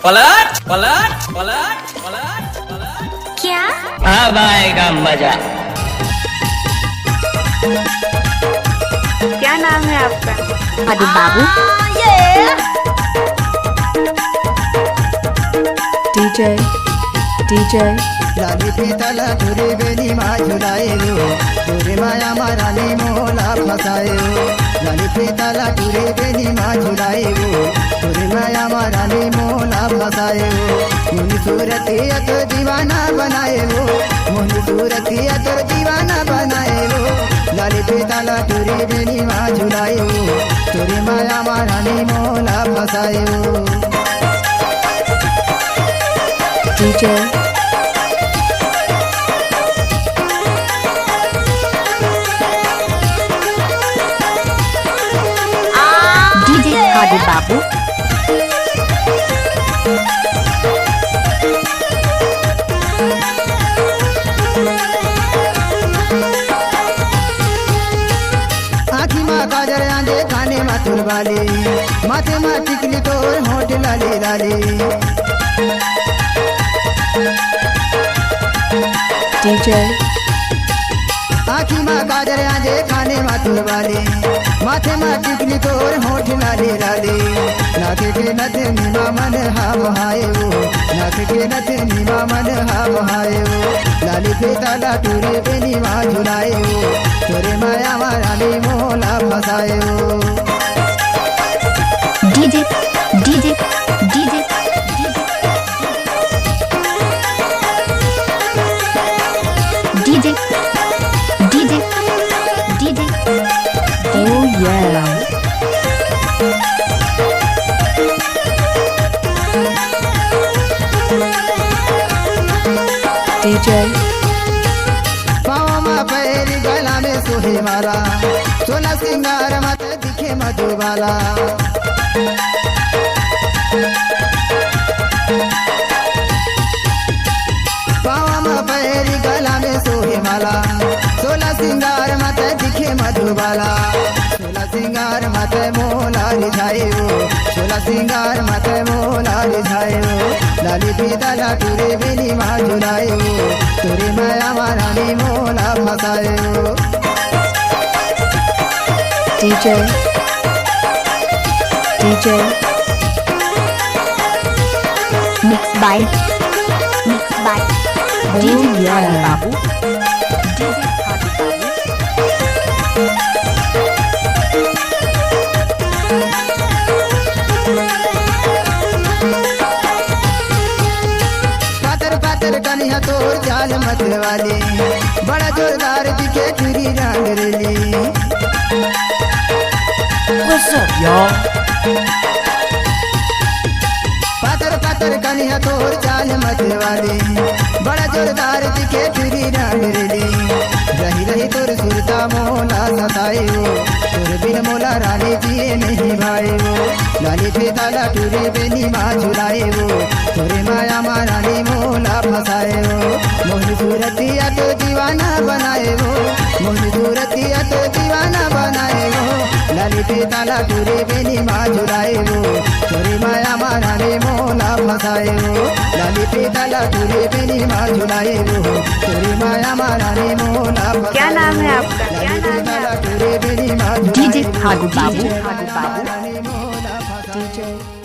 पलट पलट पलट पलट पलट क्या? अब आएगा मजा। क्या नाम है आपका? अरे बाबू। DJ लाली पीतला तुरी बेनी मा झुलाएलो तुरे माया मारानी मोला फसाएलो लाली पीतला तुरी बेनी मा झुलाएलो तुरे माया मारानी मोला फसाएलो मुनी सूरतिया तो दीवाना बनाएलो मुनी सूरतिया तो दीवाना बनाएलो लाली पीतला तुरी बेनी मा झुलाएलो तुरे माया मारानी मोला फसाएलो DJ अरे बाबू। आँखी माँ काजर आंजे खाने माँ तुलवाली माथे माँ टिकली तोर होठ लाली लाली DJ आँखी माँ काजर आंजे खाने माँ तुलवाली माथे माँ टिकली तोर होठ लाली लाली नाक के नथ नीमा मन हा बहाए वो नाक के नथ नीमा मन हा बहाए वो लाली पे ताला टूरे पे नीमा झुलाए वो तोरे माया मारानी मोला फसाए वो DJ DJ DJ DJ DJ DJ Oh yeah DJ पाँव माँ पैरी गला में सोहे वाला सोना सिंगार मत दिखे मधुबाला पाँव माँ पैरी गला में सोहे वाला सोला सिंगार मत दिखे मधुबाला सोला सिंगार मत मोला रिझाए वो सोला सिंगार मत मोला रिझाए वो लाली पीतला तुरे बेनी माँ झुलाए वो तुरे माया मारानी मोला फसाए वो DJ DJ Mixed by DJ yeah Babu. DJ बाबू। पातर पातर कनिया तोर जाल मत वाली बड़ा जोरदार दिखे चुरी रंगरेली What's up y'all पातर पातर कनिया तोर जाल मत वाली बड़ा जोरदार दिखे चुरी रंगरेली रही रही तोर सुरता मोला सताए वो तोर बिन मोला रानी जिए नहीं भाई वो लाली पे ताला टूरे बेनी माँ झुलाए वो तोरे माया मारानी मोला फसाए वो मोहनी सूरतिया तो दीवाना बनाए वो मोहनी सूरतिया तो दीवाना बनाए वो लाली पे ताला टूरे बेनी माँ झुलाए वो तोरे माया मारानी मोला फसाए वो लाली पे ताला टूरे बेनी माँ झुलाए वो तोरे माया मारानी मोला क्या नाम है आपका? क्या नाम है आपका? टूरे बेनी माँ DJ झुलाए वो फागू बाबू। माया मारानी मोला फसाए DJ